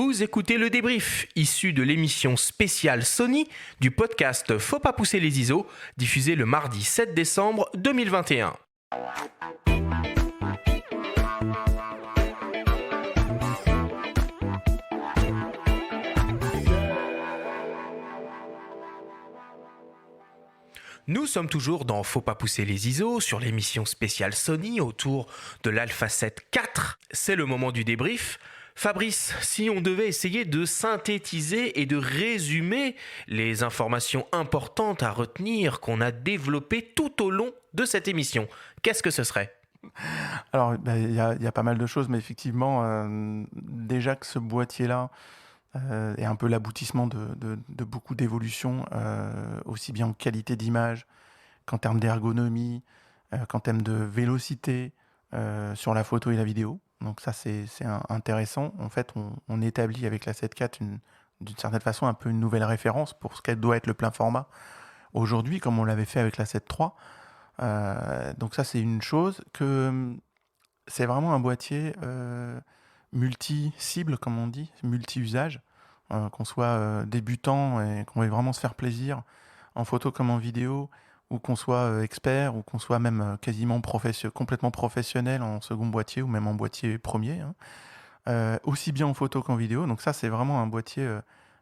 Vous écoutez le débrief, issu de l'émission spéciale Sony du podcast Faut pas pousser les ISO, diffusé le mardi 7 décembre 2021. Nous sommes toujours dans Faut pas pousser les ISO sur l'émission spéciale Sony autour de l'Alpha 7 IV. C'est le moment du débrief. Fabrice, si on devait essayer de synthétiser et de résumer les informations importantes à retenir qu'on a développées tout au long de cette émission, qu'est-ce que ce serait ? Alors, il y a pas mal de choses, mais effectivement, déjà que ce boîtier-là est un peu l'aboutissement de beaucoup d'évolutions, aussi bien en qualité d'image qu'en termes d'ergonomie, qu'en termes de vélocité sur la photo et la vidéo. Donc ça, c'est intéressant. En fait, on établit avec la 7.4 d'une certaine façon un peu une nouvelle référence pour ce qu'elle doit être le plein format aujourd'hui, comme on l'avait fait avec la 7.3. Donc ça, c'est une chose que c'est vraiment un boîtier multi-cible, comme on dit, multi-usage, qu'on soit débutant et qu'on veuille vraiment se faire plaisir en photo comme en vidéo, ou qu'on soit expert, ou qu'on soit même quasiment complètement professionnel en second boîtier, ou même en boîtier premier, hein. Aussi bien en photo qu'en vidéo. Donc ça, c'est vraiment un boîtier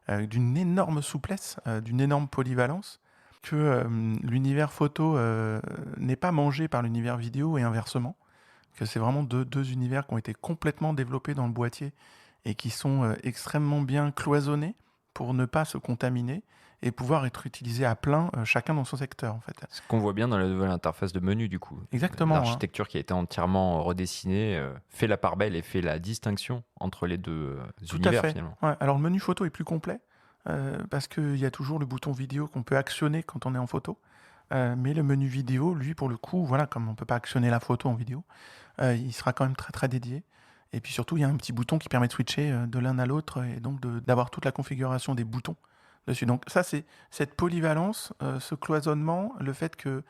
d'une énorme souplesse, d'une énorme polyvalence, que l'univers photo n'est pas mangé par l'univers vidéo et inversement, que c'est vraiment deux univers qui ont été complètement développés dans le boîtier et qui sont extrêmement bien cloisonnés pour ne pas se contaminer et pouvoir être utilisés à plein, chacun dans son secteur, en fait. Ce qu'on voit bien dans la nouvelle interface de menu, du coup. Exactement. L'architecture qui a été entièrement redessinée fait la part belle et fait la distinction entre les deux Tout univers, à fait. finalement. Ouais, alors, le menu photo est plus complet parce qu'il y a toujours le bouton vidéo qu'on peut actionner quand on est en photo. Mais le menu vidéo, lui, pour le coup, voilà, comme on ne peut pas actionner la photo en vidéo, il sera quand même très, très dédié. Et puis surtout, il y a un petit bouton qui permet de switcher de l'un à l'autre et donc d'avoir toute la configuration des boutons dessus. Donc ça, c'est cette polyvalence, ce cloisonnement, le fait que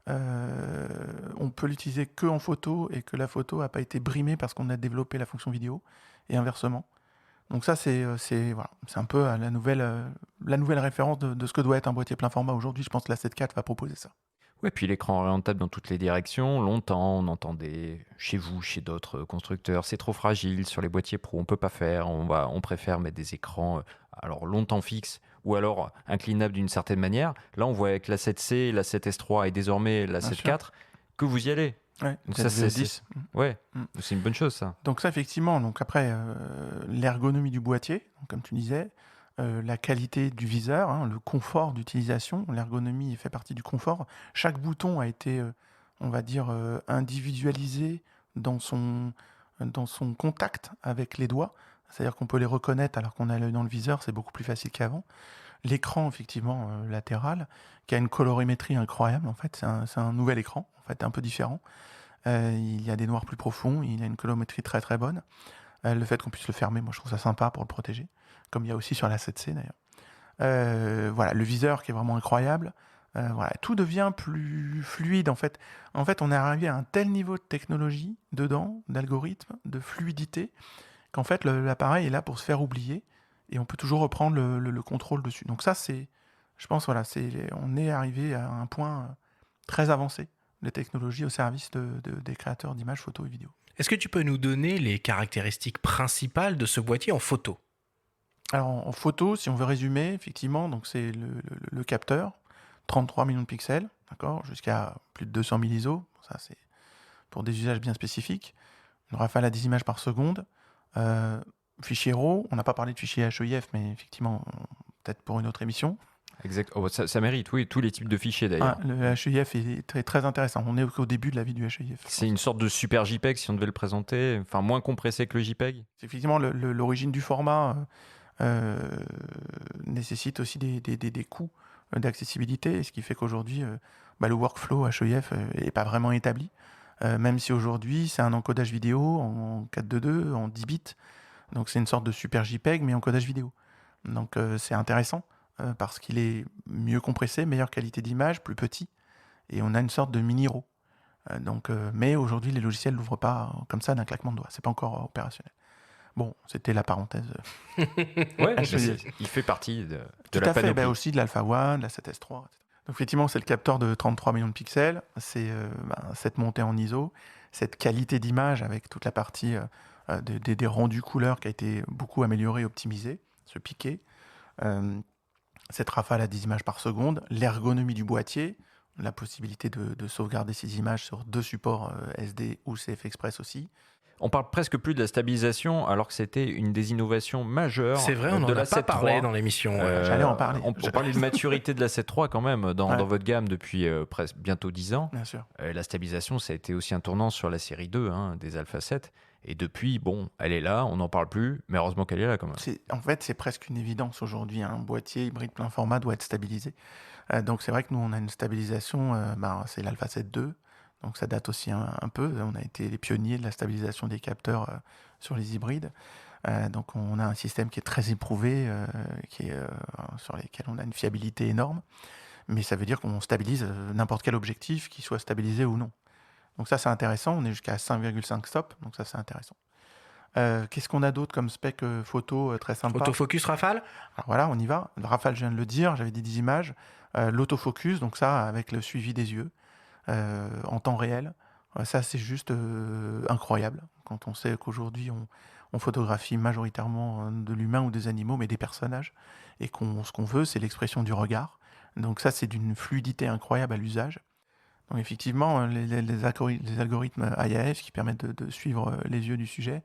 on peut l'utiliser que en photo et que la photo n'a pas été brimée parce qu'on a développé la fonction vidéo et inversement. Donc ça, c'est voilà, c'est un peu la nouvelle référence de ce que doit être un boîtier plein format aujourd'hui. Je pense que la 7.4 va proposer ça. Ouais, puis l'écran orientable dans toutes les directions. Longtemps, on entendait chez vous, chez d'autres constructeurs, c'est trop fragile sur les boîtiers pro, on peut pas faire, on préfère mettre des écrans alors longtemps fixes ou alors inclinables d'une certaine manière. Là, on voit avec la 7C, la 7S3 et désormais la Bien 7.4 que vous y allez. Ouais, Donc ça, c'est 10. ouais, c'est une bonne chose, ça. Donc ça, effectivement, donc après, l'ergonomie du boîtier, donc comme tu disais, la qualité du viseur, hein, le confort d'utilisation, l'ergonomie fait partie du confort. Chaque bouton a été, on va dire, individualisé dans son contact avec les doigts. C'est-à-dire qu'on peut les reconnaître alors qu'on a l'œil dans le viseur, c'est beaucoup plus facile qu'avant. L'écran, effectivement, latéral, qui a une colorimétrie incroyable, en fait, c'est un nouvel écran, en fait, un peu différent. Il y a des noirs plus profonds, il y a une colorimétrie très très bonne. Le fait qu'on puisse le fermer, moi je trouve ça sympa pour le protéger, comme il y a aussi sur la 7C d'ailleurs. Voilà, le viseur qui est vraiment incroyable. Voilà, tout devient plus fluide en fait. En fait, on est arrivé à un tel niveau de technologie dedans, d'algorithme, de fluidité, qu'en fait l'appareil est là pour se faire oublier et on peut toujours reprendre le contrôle dessus. Donc ça, je pense, voilà, on est arrivé à un point très avancé de technologie au service des créateurs d'images, photos et vidéos. Est-ce que tu peux nous donner les caractéristiques principales de ce boîtier en photo ? Alors en photo, si on veut résumer, effectivement, donc c'est le capteur, 33 millions de pixels, d'accord, jusqu'à plus de 200 000 ISO, ça c'est pour des usages bien spécifiques, une rafale à 10 images par seconde, fichier RAW, on n'a pas parlé de fichier HEIF, mais effectivement, peut-être pour une autre émission. Exact. Oh, ça mérite, oui, tous les types de fichiers d'ailleurs. Le HEIF est très, très intéressant. On est au début de la vie du HEIF. C'est une sorte de super JPEG si on devait le présenter, enfin moins compressé que le JPEG. C'est effectivement l'origine du format nécessite aussi des coûts d'accessibilité, ce qui fait qu'aujourd'hui, le workflow HEIF n'est pas vraiment établi, même si aujourd'hui c'est un encodage vidéo en 4.2.2, en 10 bits, donc c'est une sorte de super JPEG mais en codage vidéo. Donc c'est intéressant parce qu'il est mieux compressé, meilleure qualité d'image, plus petit, et on a une sorte de mini RAW. Mais aujourd'hui les logiciels l'ouvrent pas comme ça d'un claquement de doigts, c'est pas encore opérationnel. Bon, c'était la parenthèse. Ouais, Je veux dire. il fait partie de Tout la à fait, panoplie. aussi de l'Alpha One, de la 7S3, etc. Donc effectivement, c'est le capteur de 33 millions de pixels, c'est cette montée en ISO, cette qualité d'image avec toute la partie des rendus couleurs qui a été beaucoup améliorée et optimisée, ce piqué, cette rafale à 10 images par seconde, l'ergonomie du boîtier, la possibilité de sauvegarder ces images sur 2 supports SD ou CF Express aussi. On parle presque plus de la stabilisation, alors que c'était une des innovations majeures C'est vrai, on de n'en la a pas parlé 7.3. dans l'émission. J'allais en parler. On parlait de maturité de la 7.3 quand même dans Ouais. votre gamme depuis presque bientôt 10 ans. Bien sûr. La stabilisation, ça a été aussi un tournant sur la série 2 des Alpha 7. Et depuis, bon, elle est là, on n'en parle plus, mais heureusement qu'elle est là quand même. En fait, c'est presque une évidence aujourd'hui. Un boîtier hybride plein format doit être stabilisé. Donc c'est vrai que nous, on a une stabilisation, c'est l'Alpha 7 II. Donc ça date aussi un peu. On a été les pionniers de la stabilisation des capteurs sur les hybrides. Donc on a un système qui est très éprouvé, sur lequel on a une fiabilité énorme. Mais ça veut dire qu'on stabilise n'importe quel objectif, qu'il soit stabilisé ou non. Donc ça, c'est intéressant. On est jusqu'à 5,5 stop. Donc ça, c'est intéressant. Qu'est-ce qu'on a d'autre comme spec photo très sympa? Autofocus Rafale? Alors voilà, on y va. Rafale, je viens de le dire, j'avais dit 10 images. L'autofocus, donc ça, avec le suivi des yeux en temps réel. Ça, c'est juste incroyable. Quand on sait qu'aujourd'hui, on photographie majoritairement de l'humain ou des animaux, mais des personnages. Et ce qu'on veut, c'est l'expression du regard. Donc ça, c'est d'une fluidité incroyable à l'usage. Donc effectivement, les algorithmes IAS qui permettent de suivre les yeux du sujet,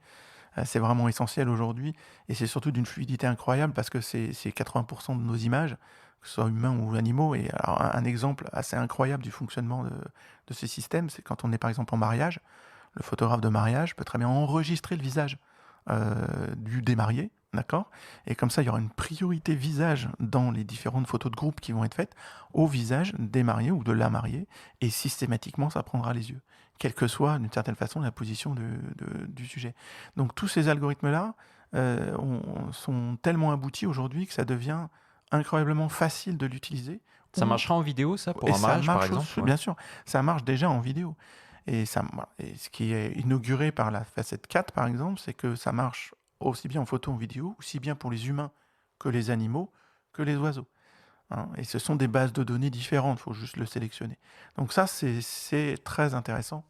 c'est vraiment essentiel aujourd'hui. Et c'est surtout d'une fluidité incroyable parce que c'est 80% de nos images, que ce soit humains ou animaux. Et alors, un exemple assez incroyable du fonctionnement de ces systèmes, c'est quand on est par exemple en mariage, le photographe de mariage peut très bien enregistrer le visage du démarié, d'accord? Et comme ça, il y aura une priorité visage dans les différentes photos de groupe qui vont être faites au visage des mariés ou de la mariée, et systématiquement, ça prendra les yeux, quelle que soit, d'une certaine façon, la position du sujet. Donc tous ces algorithmes-là sont tellement aboutis aujourd'hui que ça devient incroyablement facile de l'utiliser. Ça marchera en vidéo, ça, pour Et un ça mariage, par marche exemple aussi, ouais. bien sûr, ça marche déjà en vidéo. Et ce qui est inauguré par la facette 4, par exemple, c'est que ça marche aussi bien en photo, en vidéo, aussi bien pour les humains que les animaux, que les oiseaux. Hein. Et ce sont des bases de données différentes, il faut juste le sélectionner. Donc ça, c'est très intéressant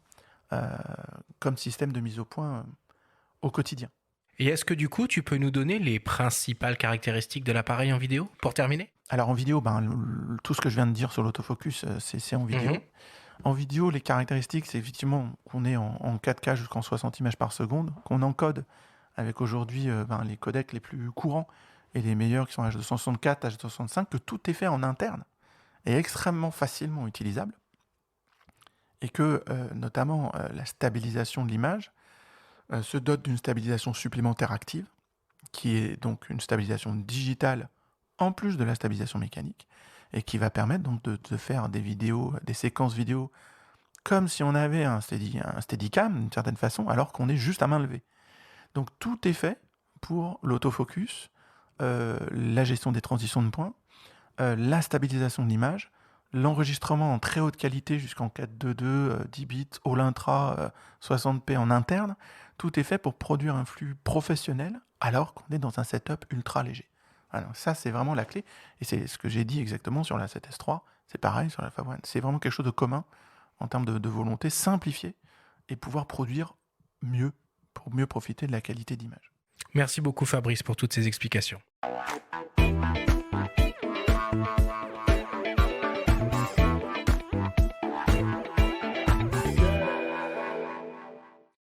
comme système de mise au point au quotidien. Et est-ce que du coup, tu peux nous donner les principales caractéristiques de l'appareil en vidéo, pour terminer? Alors en vidéo, tout ce que je viens de dire sur l'autofocus, c'est en vidéo. Mhm. En vidéo, les caractéristiques, c'est effectivement qu'on est en 4K jusqu'en 60 images par seconde, qu'on encode avec aujourd'hui les codecs les plus courants et les meilleurs qui sont H264, H265, que tout est fait en interne et extrêmement facilement utilisable. Et que notamment la stabilisation de l'image se dote d'une stabilisation supplémentaire active, qui est donc une stabilisation digitale en plus de la stabilisation mécanique, et qui va permettre donc de faire des vidéos, des séquences vidéo, comme si on avait un Steadicam d'une certaine façon, alors qu'on est juste à main levée. Donc tout est fait pour l'autofocus, la gestion des transitions de points, la stabilisation de l'image, l'enregistrement en très haute qualité jusqu'en 4.2.2, 10 bits, all intra, 60p en interne. Tout est fait pour produire un flux professionnel alors qu'on est dans un setup ultra léger. Alors ça, c'est vraiment la clé. Et c'est ce que j'ai dit exactement sur la 7S3. C'est pareil sur l'Alpha One. C'est vraiment quelque chose de commun en termes de volonté, simplifier et pouvoir produire mieux pour mieux profiter de la qualité d'image. Merci beaucoup Fabrice pour toutes ces explications.